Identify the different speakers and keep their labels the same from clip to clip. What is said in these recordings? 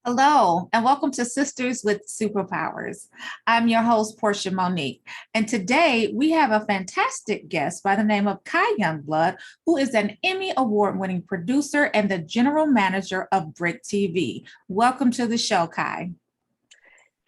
Speaker 1: Hello, and welcome to Sisters with Superpowers. I'm your host, Portia Monique, and today we have a fantastic guest by the name of Kuye Youngblood, who is an Emmy Award-winning producer and the general manager of BRIC TV. Welcome to the show, Kuye.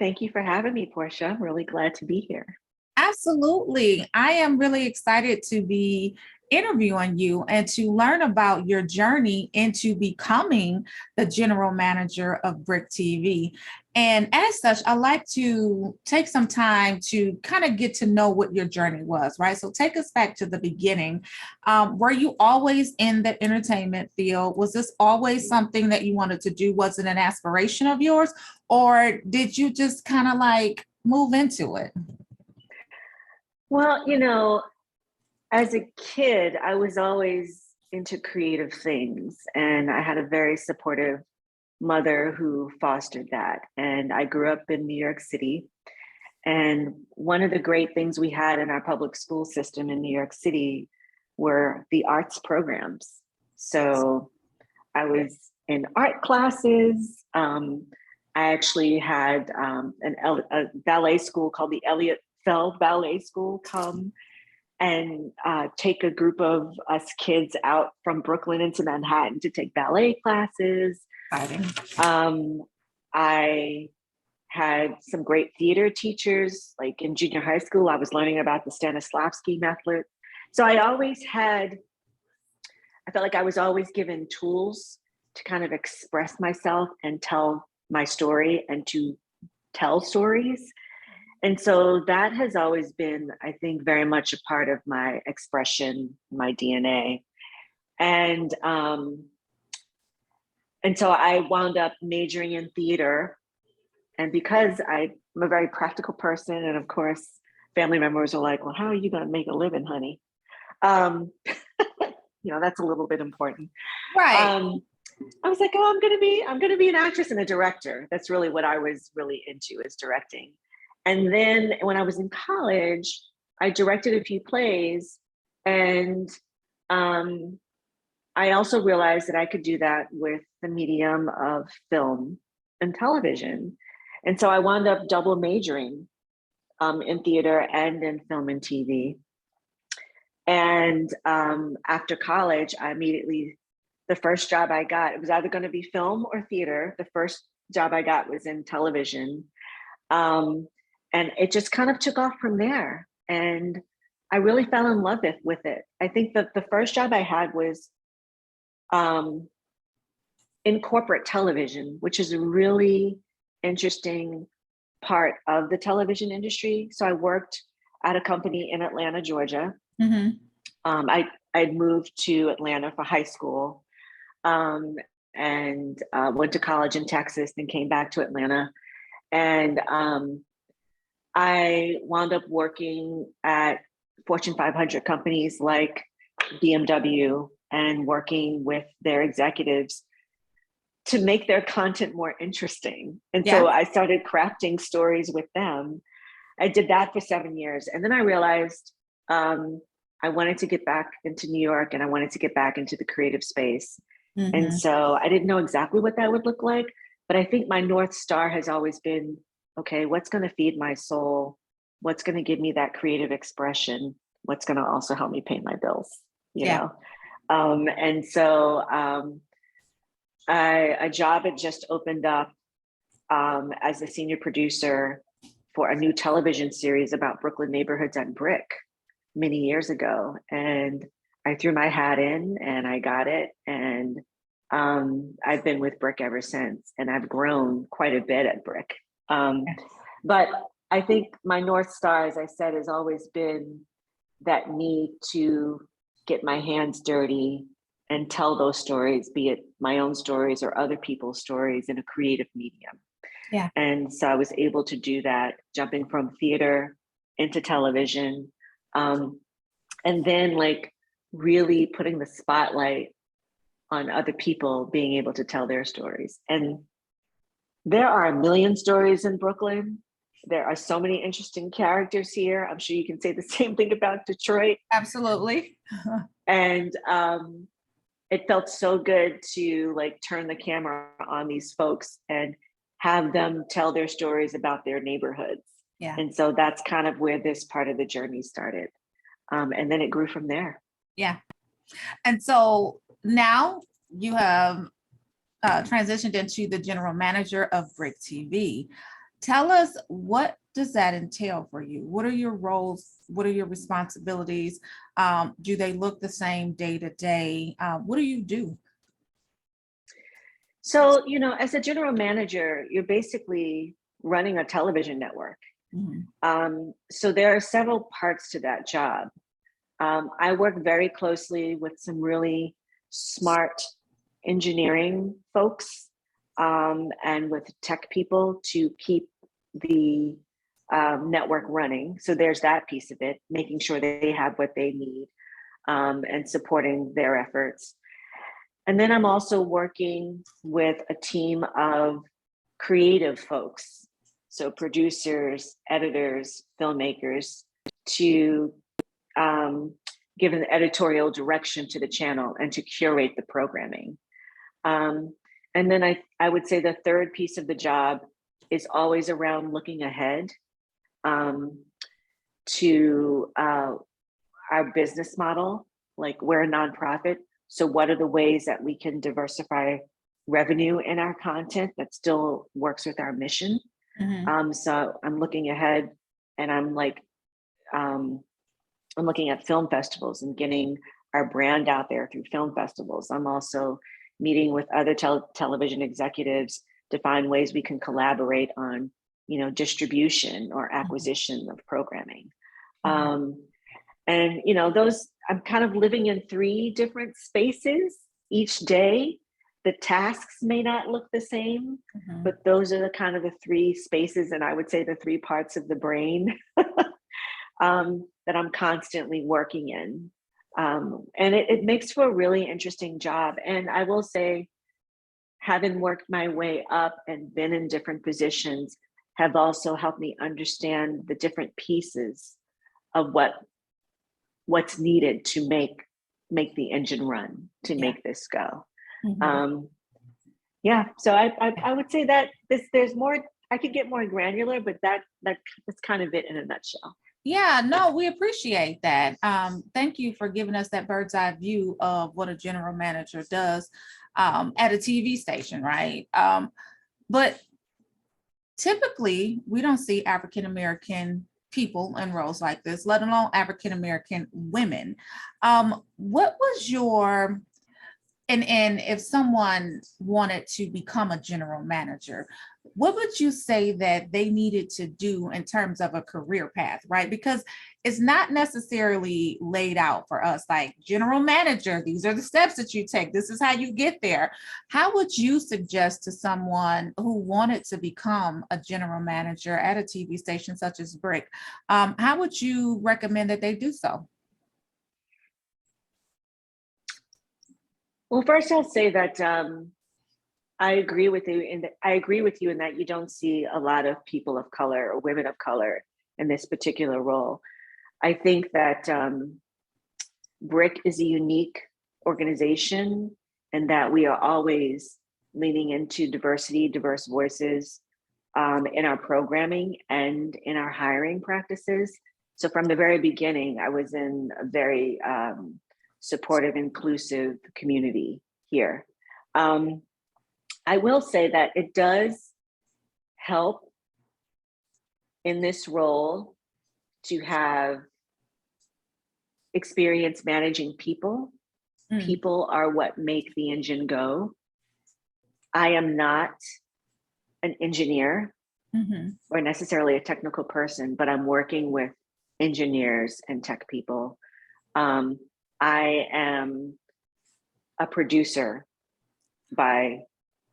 Speaker 2: Thank you for having me, Portia. I'm really glad to be here.
Speaker 1: Absolutely. I am really excited to be interviewing you and to learn about your journey into becoming the general manager of BRIC TV. And as such, I like to take some time to kind of get to know what your journey was, right? So take us back to the beginning. Were you always in the entertainment field? Was this always something that you wanted to do? Was it an aspiration of yours? Or did you just kind of like move into it?
Speaker 2: Well, as a kid, I was always into creative things, and I had a very supportive mother who fostered that. And I grew up in New York City. And one of the great things we had in our public school system in New York City were the arts programs. So I was in art classes. I actually had a ballet school called the Elliott Feld Ballet School come and take a group of us kids out from Brooklyn into Manhattan to take ballet classes. I had some great theater teachers, like in junior high school, I was learning about the Stanislavski method. So I felt like I was always given tools to kind of express myself and tell my story and to tell stories. And so that has always been, I think, very much a part of my expression, my DNA. And so I wound up majoring in theater. And because I'm a very practical person, and of course, family members are like, well, how are you going to make a living, honey? That's a little bit important.
Speaker 1: Right.
Speaker 2: I was like, oh, I'm going to be an actress and a director. That's really what I was really into, is directing. And then when I was in college, I directed a few plays, and I also realized that I could do that with the medium of film and television. And so I wound up double majoring in theater and in film and TV. And after college, the first job I got, it was either going to be film or theater. The first job I got was in television. And it just kind of took off from there. And I really fell in love with it. I think that the first job I had was in corporate television, which is a really interesting part of the television industry. So I worked at a company in Atlanta, Georgia.
Speaker 1: Mm-hmm.
Speaker 2: I'd moved to Atlanta for high school, and went to college in Texas, then came back to Atlanta. And I wound up working at Fortune 500 companies like BMW and working with their executives to make their content more interesting. And so I started crafting stories with them. I did that for 7 years. And then I realized I wanted to get back into New York, and I wanted to get back into the creative space. Mm-hmm. And so I didn't know exactly what that would look like, but I think my North Star has always been, okay, what's going to feed my soul? What's going to give me that creative expression? What's going to also help me pay my bills, you know? And so a job had just opened up as a senior producer for a new television series about Brooklyn neighborhoods at BRIC many years ago. And I threw my hat in and I got it. And I've been with BRIC ever since, and I've grown quite a bit at BRIC. But I think my North Star, as I said, has always been that need to get my hands dirty and tell those stories, be it my own stories or other people's stories, in a creative medium.
Speaker 1: Yeah.
Speaker 2: And so I was able to do that, jumping from theater into television, and then like really putting the spotlight on other people being able to tell their stories. And there are a million stories in Brooklyn. There are so many interesting characters here. I'm sure you can say the same thing about Detroit.
Speaker 1: Absolutely.
Speaker 2: And it felt so good to like turn the camera on these folks and have them tell their stories about their neighborhoods.
Speaker 1: Yeah.
Speaker 2: And so that's kind of where this part of the journey started. And then it grew from there.
Speaker 1: Yeah. And so now you have transitioned into the general manager of BRIC TV. Tell us, what does that entail for you? What are your roles? What are your responsibilities? Do they look the same day to day? What do you do?
Speaker 2: So, you know, as a general manager, you're basically running a television network. So there are several parts to that job. I work very closely with some really smart engineering folks and with tech people to keep the network running. So there's that piece of it, making sure they have what they need and supporting their efforts. And then I'm also working with a team of creative folks, so producers, editors, filmmakers, to give an editorial direction to the channel and to curate the programming. And then I would say the third piece of the job is always around looking ahead to our business model. Like, we're a nonprofit, so what are the ways that we can diversify revenue in our content that still works with our mission? So I'm looking ahead, and I'm looking at film festivals and getting our brand out there through film festivals. I'm also meeting with other television executives to find ways we can collaborate on, you know, distribution or acquisition of programming. And, you know, I'm kind of living in 3 different spaces each day. The tasks may not look the same, but those are the kind of the 3 spaces, and I would say the 3 parts of the brain that I'm constantly working in. And it makes for a really interesting job. And I will say, having worked my way up and been in different positions have also helped me understand the different pieces of what's needed to make the engine run, to make this go. Yeah, so I would say that there's more. I could get more granular, but that's kind of it in a nutshell.
Speaker 1: Yeah, no, we appreciate that. Thank you for giving us that bird's eye view of what a general manager does at a TV station, right? But typically, we don't see African-American people in roles like this, let alone African-American women. What was your, and if someone wanted to become a general manager, what would you say that they needed to do in terms of a career path, right? Because it's not necessarily laid out for us, like general manager, these are the steps that you take, this is how you get there. How would you suggest to someone who wanted to become a general manager at a TV station such as BRIC, how would you recommend that they do so?
Speaker 2: Well, first I'll say that I agree with you in that you don't see a lot of people of color or women of color in this particular role. I think that BRIC is a unique organization, and that we are always leaning into diversity, diverse voices in our programming and in our hiring practices. So from the very beginning, I was in a very supportive, inclusive community here. I will say that it does help in this role to have experience managing people. People are what make the engine go. I am not an engineer or necessarily a technical person, but I'm working with engineers and tech people. I am a producer by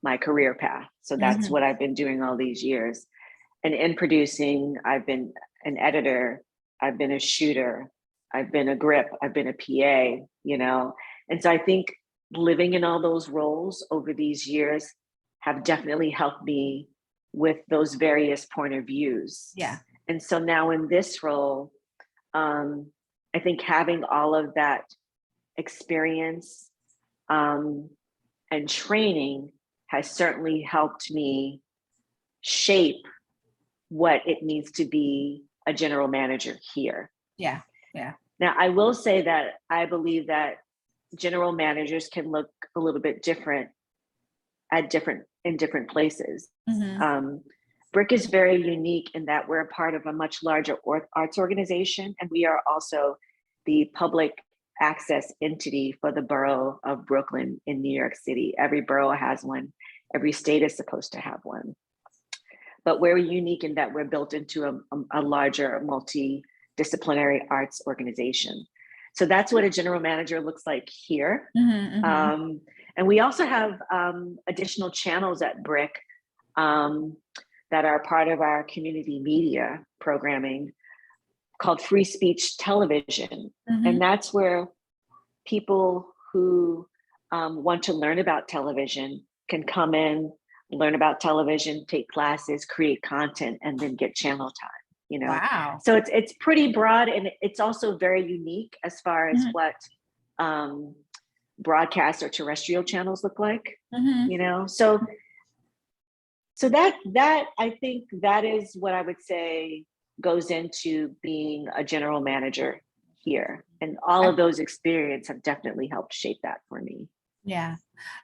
Speaker 2: my career path. So that's what I've been doing all these years. And in producing, I've been an editor, I've been a shooter, I've been a grip, I've been a PA, you know? And so I think living in all those roles over these years have definitely helped me with those various point of views.
Speaker 1: Yeah.
Speaker 2: And so now in this role, I think having all of that experience and training has certainly helped me shape what it needs to be a general manager here.
Speaker 1: Yeah, yeah.
Speaker 2: Now, I will say that I believe that general managers can look a little bit different in different places. BRIC is very unique in that we're a part of a much larger arts organization, and we are also the public access entity for the borough of Brooklyn in New York City. Every borough has one. Every state is supposed to have one. But we're unique in that we're built into a larger multidisciplinary arts organization. So that's what a general manager looks like here. And we also have additional channels at BRIC that are part of our community media programming called free speech television. And that's where people who want to learn about television can come in, learn about television, take classes, create content, and then get channel time. You know,
Speaker 1: wow.
Speaker 2: So it's pretty broad, and it's also very unique as far as what broadcast or terrestrial channels look like. You know, so that I think that is what I would say goes into being a general manager here, and all of those experiences have definitely helped shape that for me.
Speaker 1: Yeah.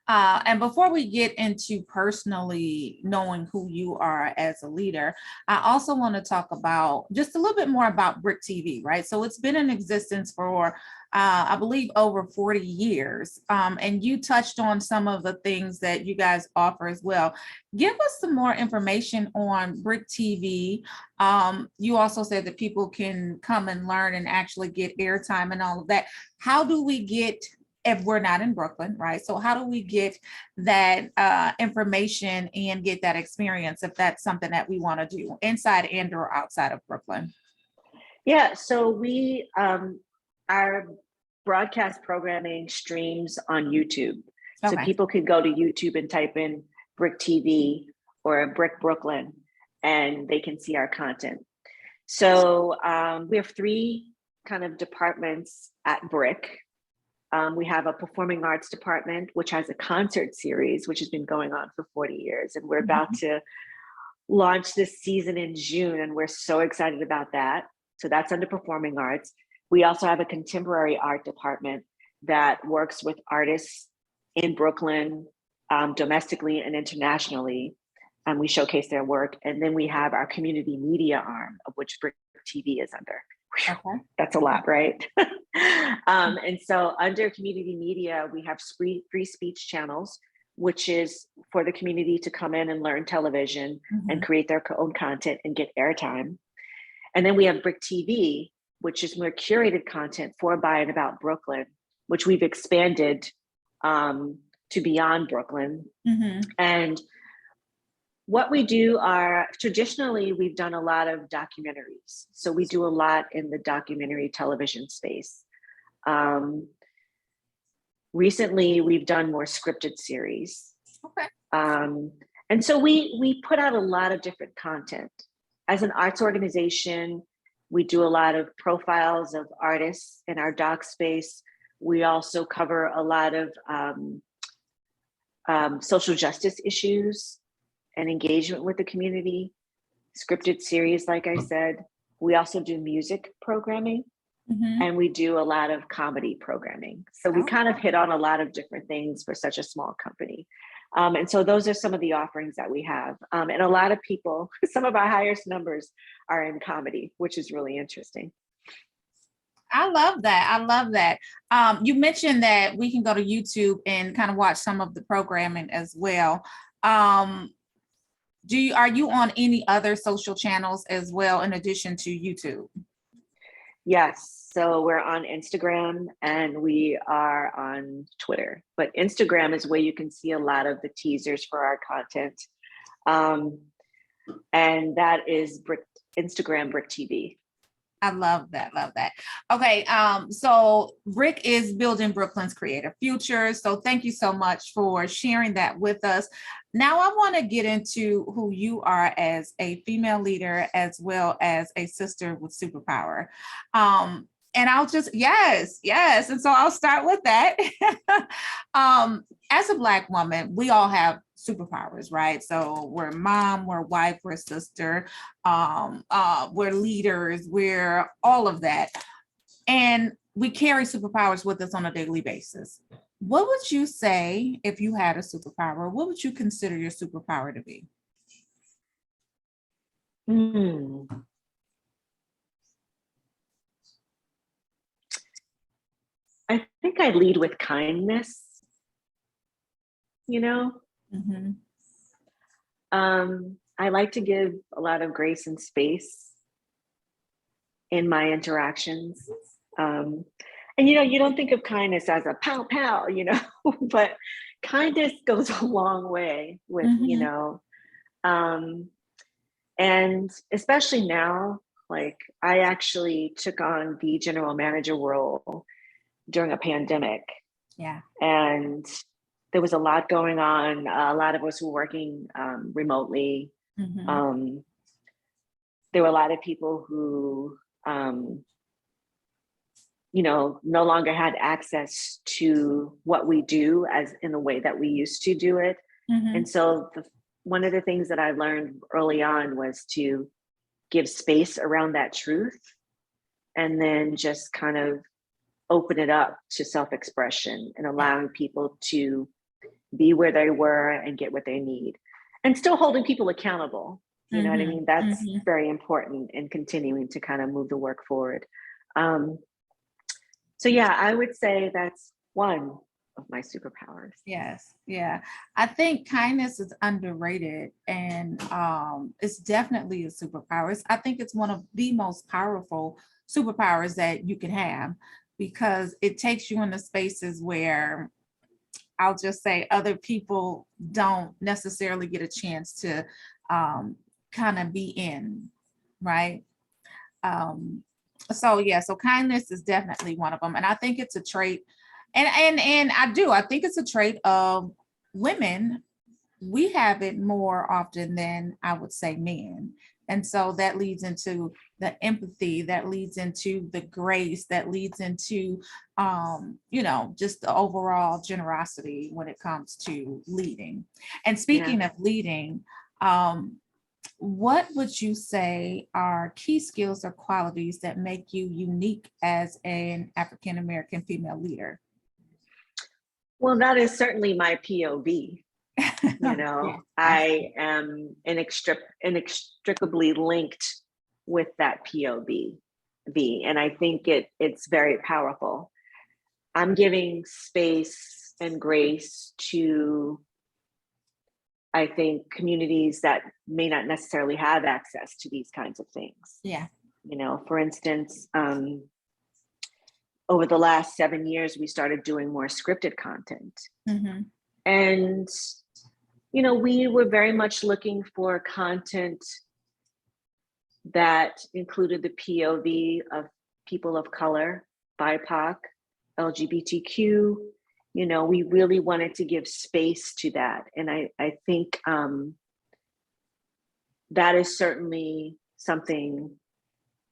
Speaker 1: And before we get into personally knowing who you are as a leader, I also want to talk about just a little bit more about BRIC TV, right? So it's been in existence for, I believe, over 40 years. And you touched on some of the things that you guys offer as well. Give us some more information on BRIC TV. You also said that people can come and learn and actually get airtime and all of that. How do we get, if we're not in Brooklyn, right? So how do we get that information and get that experience if that's something that we want to do inside and or outside of Brooklyn?
Speaker 2: Yeah, so we, our broadcast programming streams on YouTube. So people can go to YouTube and type in BRIC TV or BRIC Brooklyn, and they can see our content. So we have 3 kind of departments at BRIC. We have a performing arts department, which has a concert series, which has been going on for 40 years. And we're about to launch this season in June, and we're so excited about that. So that's under performing arts. We also have a contemporary art department that works with artists in Brooklyn, domestically and internationally. And we showcase their work. And then we have our community media arm, of which BRIC TV is under. Okay. That's a lot, right? And so under community media, we have free speech channels, which is for the community to come in and learn television and create their own content and get airtime. And then we have BRIC TV, which is more curated content for, by, and about Brooklyn, which we've expanded to beyond Brooklyn. And what we do are, traditionally, we've done a lot of documentaries. So we do a lot in the documentary television space. Recently, we've done more scripted series. And so we put out a lot of different content. As an arts organization, we do a lot of profiles of artists in our doc space. We also cover a lot of social justice issues and engagement with the community, scripted series, like I said. We also do music programming, and we do a lot of comedy programming. So we kind of hit on a lot of different things for such a small company. And so those are some of the offerings that we have. And a lot of people, some of our highest numbers are in comedy, which is really interesting.
Speaker 1: I love that. I love that. You mentioned that we can go to YouTube and kind of watch some of the programming as well. Are you on any other social channels as well in addition to YouTube?
Speaker 2: Yes, so we're on Instagram and we are on Twitter, but Instagram is where you can see a lot of the teasers for our content. And that is Instagram BRIC TV.
Speaker 1: I love that. Love that. Okay. So BRIC is building Brooklyn's creative future. So thank you so much for sharing that with us. Now I want to get into who you are as a female leader, as well as a sister with superpower. And I'll just, yes, yes. And so I'll start with that. As a Black woman, we all have superpowers, right? So we're mom, we're wife, we're sister, we're leaders, we're all of that. And we carry superpowers with us on a daily basis. What would you say if you had a superpower? What would you consider your superpower to be?
Speaker 2: Hmm. I think I lead with kindness, you know.
Speaker 1: Mm-hmm.
Speaker 2: I like to give a lot of grace and space in my interactions. And you don't think of kindness as a pow pow, but kindness goes a long way with,
Speaker 1: Mm-hmm.
Speaker 2: um, and especially now, like I actually took on the general manager role during a pandemic,
Speaker 1: Yeah.
Speaker 2: and there was a lot going on. A lot of us were working remotely.
Speaker 1: Mm-hmm.
Speaker 2: Um, there were a lot of people who, um, no longer had access to what we do as in the way that we used to do it. And
Speaker 1: Mm-hmm.
Speaker 2: so one of the things that I learned early on was to give space around that truth and then just kind of open it up to self-expression and
Speaker 1: Yeah.
Speaker 2: allowing people to be where they were and get what they need and still holding people accountable. You know what I
Speaker 1: Mm-hmm.
Speaker 2: mean? That's
Speaker 1: Mm-hmm.
Speaker 2: very important in continuing to kind of move the work forward. Um, so yeah, I would say that's one of my superpowers.
Speaker 1: Yes, yeah. I think kindness is underrated and it's definitely a superpower. I think it's one of the most powerful superpowers that you can have because it takes you into spaces where I'll just say other people don't necessarily get a chance to kind of be in, right? Um, so yeah, so kindness is definitely one of them, and I think it's a trait, and I think it's a trait of women. We have it more often than I would say men, and so that leads into the empathy, that leads into the grace, that leads into just the overall generosity when it comes to leading. And
Speaker 2: Yeah.
Speaker 1: speaking of leading, um, what would you say are key skills or qualities that make you unique as an African American female leader?
Speaker 2: Well, that is certainly my POV.
Speaker 1: Yeah,
Speaker 2: I
Speaker 1: absolutely.
Speaker 2: am inextricably linked with that POV. And I think it's very powerful. I'm giving space and grace to, I think, communities that may not necessarily have access to these kinds of things.
Speaker 1: Yeah.
Speaker 2: For instance, over the last 7 years, we started doing more scripted content.
Speaker 1: Mm-hmm.
Speaker 2: And, we were very much looking for content that included the POV of people of color, BIPOC, LGBTQ. We really wanted to give space to that. And I think that is certainly something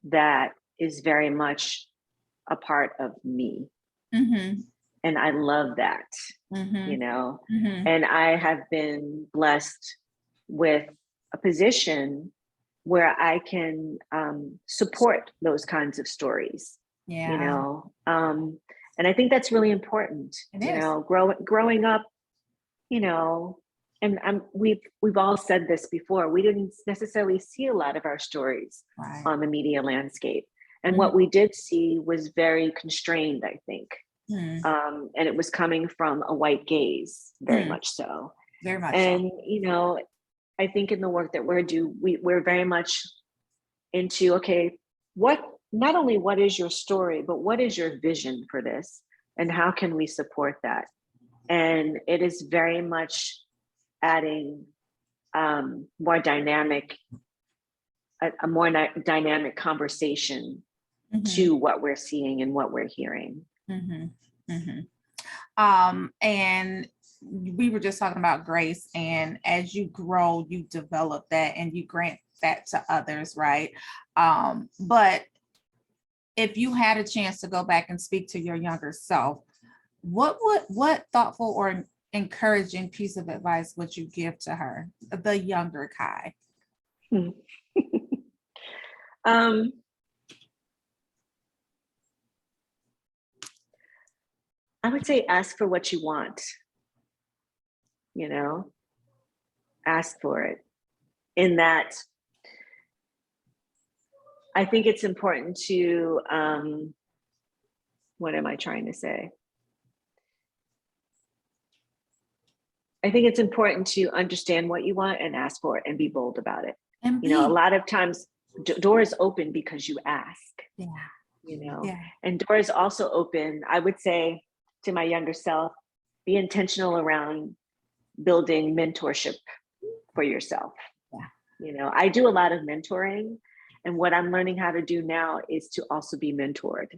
Speaker 2: that is very much a part of me.
Speaker 1: Mm-hmm.
Speaker 2: And I love that,
Speaker 1: Mm-hmm. Mm-hmm.
Speaker 2: and I have been blessed with a position where I can support those kinds of stories, you
Speaker 1: Yeah,
Speaker 2: know. And I think that's really important,
Speaker 1: it is.
Speaker 2: growing up, you know, and we've all said this before. We didn't necessarily see a lot of our stories
Speaker 1: Right.
Speaker 2: on the media landscape, and
Speaker 1: Mm-hmm.
Speaker 2: what we did see was very constrained, I think,
Speaker 1: Mm-hmm.
Speaker 2: and it was coming from a white gaze, very
Speaker 1: Mm-hmm.
Speaker 2: much so.
Speaker 1: Very much so.
Speaker 2: And I think in the work that we're very much into, okay, what not only what is your story, but what is your vision for this, and how can we support that? And it is very much adding more dynamic, a more dynamic conversation
Speaker 1: Mm-hmm.
Speaker 2: to what we're seeing and what we're hearing.
Speaker 1: Mm-hmm. Mm-hmm. And we were just talking about grace, and as you grow, you develop that and you grant that to others, right? But if you had a chance to go back and speak to your younger self, what thoughtful or encouraging piece of advice would you give to her, the younger Kai?
Speaker 2: Hmm. um, I would say ask for what you want, you know, ask for it. In that, I think it's important to, what am I trying to say? I think it's important to understand what you want and ask for it and be bold about it.
Speaker 1: And
Speaker 2: You know, a lot of times doors open because you ask,
Speaker 1: yeah,
Speaker 2: you know,
Speaker 1: yeah,
Speaker 2: and doors also open, I would say to my younger self, be intentional around building mentorship for yourself.
Speaker 1: yeah.
Speaker 2: You know, I do a lot of mentoring, and what I'm learning how to do now is to also be mentored.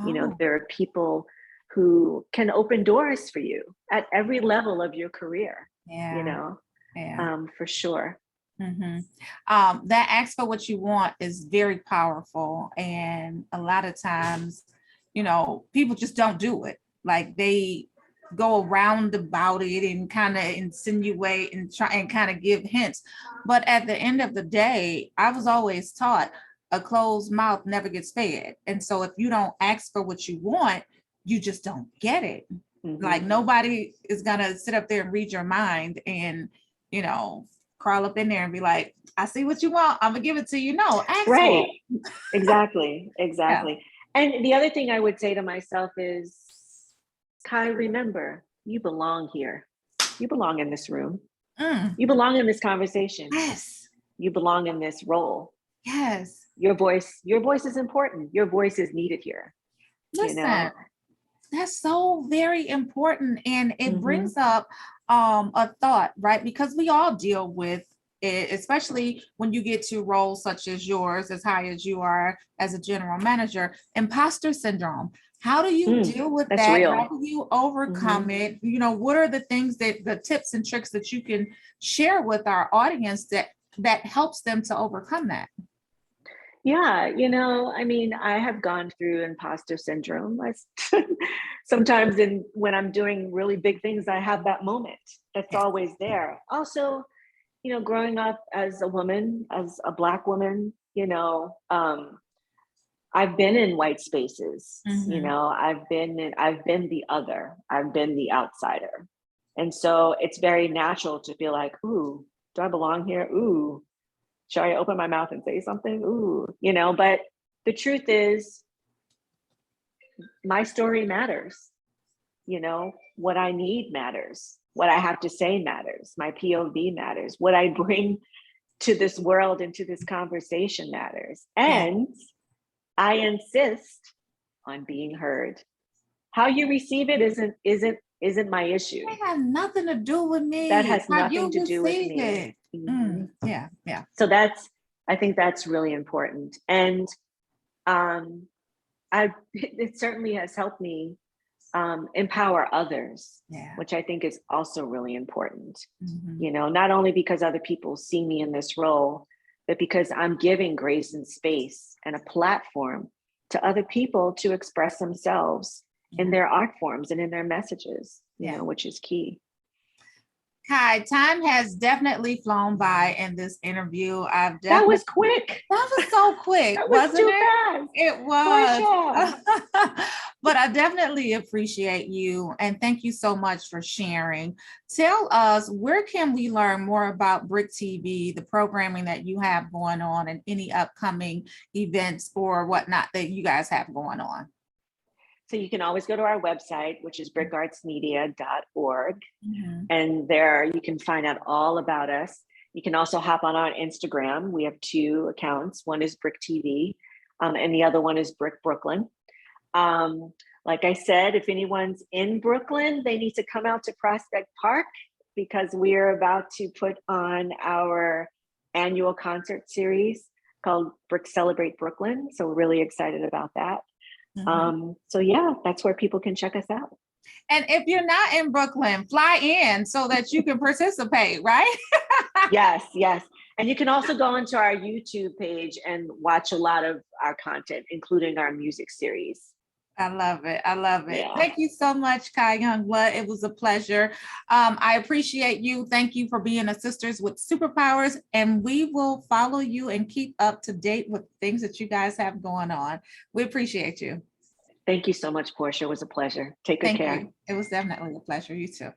Speaker 2: You know,
Speaker 1: Oh,
Speaker 2: there are people who can open doors for you at every level of your career, you
Speaker 1: yeah,
Speaker 2: know,
Speaker 1: yeah.
Speaker 2: for sure.
Speaker 1: Mm-hmm. That ask for what you want is very powerful. And a lot of times, you know, people just don't do it. Like they go around about it and kind of insinuate and try and kind of give hints. But at the end of the day, I was always taught a closed mouth never gets fed. And so if you don't ask for what you want, you just don't get it. Like
Speaker 2: Mm-hmm.
Speaker 1: nobody is gonna sit up there and read your mind and, you know, crawl up in there and be like, I see what you want, I'm gonna give it to you. No, ask for
Speaker 2: Right.
Speaker 1: it.
Speaker 2: Exactly.
Speaker 1: Yeah.
Speaker 2: Exactly. And the other thing I would say to myself is, Kai, remember, you belong here. You belong in this room.
Speaker 1: Mm,
Speaker 2: You belong in this conversation.
Speaker 1: yes.
Speaker 2: You belong in this role.
Speaker 1: Yes.
Speaker 2: Your voice is important. Your voice is needed here, you know?
Speaker 1: Listen, that's so very important. And it
Speaker 2: Mm-hmm.
Speaker 1: brings up a thought, right? Because we all deal with it, especially when you get to roles such as yours, as high as you are as a general manager, imposter syndrome. How do you deal with
Speaker 2: That's
Speaker 1: that? How
Speaker 2: real.
Speaker 1: do you
Speaker 2: Mm-hmm.
Speaker 1: overcome it? You know, what are the things that the tips and tricks that you can share with our audience that helps them to overcome that?
Speaker 2: Yeah, you know, I mean, I have gone through imposter syndrome. Sometimes when I'm doing really big things, I have that moment. That's
Speaker 1: Yes.
Speaker 2: always there. Also, you know, growing up as a woman, as a Black woman, you know, I've been in white spaces, you
Speaker 1: Mm-hmm.
Speaker 2: know, I've been the other, I've been the outsider. And so it's very natural to feel like, ooh, do I belong here? Ooh, should I open my mouth and say something? Ooh, you know, but the truth is my story matters. You know, what I need matters. What I have to say matters. My POV matters. What I bring to this world and to this conversation matters.
Speaker 1: Yeah.
Speaker 2: And I insist on being heard. How you receive it isn't my issue.
Speaker 1: It has nothing to do with
Speaker 2: That
Speaker 1: me.
Speaker 2: has
Speaker 1: How
Speaker 2: nothing
Speaker 1: you
Speaker 2: to do with
Speaker 1: receive
Speaker 2: me.
Speaker 1: it.
Speaker 2: Mhm.
Speaker 1: Yeah, yeah,
Speaker 2: So I think that's really important. And um, it certainly has helped me empower others,
Speaker 1: yeah.
Speaker 2: which I think is also really important.
Speaker 1: Mhm.
Speaker 2: You know, not only because other people see me in this role, but because I'm giving grace and space and a platform to other people to express themselves in
Speaker 1: Yeah,
Speaker 2: their art forms and in their messages, you
Speaker 1: yeah.
Speaker 2: know, which is key.
Speaker 1: Kai, time has definitely flown by in this interview. I've
Speaker 2: That
Speaker 1: definitely,
Speaker 2: was quick.
Speaker 1: that was so quick,
Speaker 2: That was
Speaker 1: wasn't
Speaker 2: too
Speaker 1: it?
Speaker 2: fast.
Speaker 1: It was.
Speaker 2: Portia.
Speaker 1: But I definitely appreciate you and thank you so much for sharing. Tell us, where can we learn more about BRIC TV, the programming that you have going on, and any upcoming events or whatnot that you guys have going on?
Speaker 2: So you can always go to our website, which is bricartsmedia.org.
Speaker 1: Mhm.
Speaker 2: And there you can find out all about us. You can also hop on our Instagram. We have two accounts. One is BRIC TV, and the other one is BRIC Brooklyn. Um, like I said, if anyone's in Brooklyn, they need to come out to Prospect Park because we're about to put on our annual concert series called BRIC Celebrate Brooklyn. So we're really excited about that.
Speaker 1: Mhm.
Speaker 2: So yeah, that's where people can check us out.
Speaker 1: And if you're not in Brooklyn, fly in so that you can participate, right?
Speaker 2: Yes, yes. And you can also go into our YouTube page and watch a lot of our content, including our music series.
Speaker 1: I love it. I love it.
Speaker 2: Yeah.
Speaker 1: Thank you so much, Kai Youngblood. It was a pleasure. I appreciate you. Thank you for being a Sisters with Superpowers. And we will follow you and keep up to date with things that you guys have going on. We appreciate you.
Speaker 2: Thank you so much, Portia. It was a pleasure. Take good
Speaker 1: Thank
Speaker 2: care.
Speaker 1: you. It was definitely a pleasure. You too.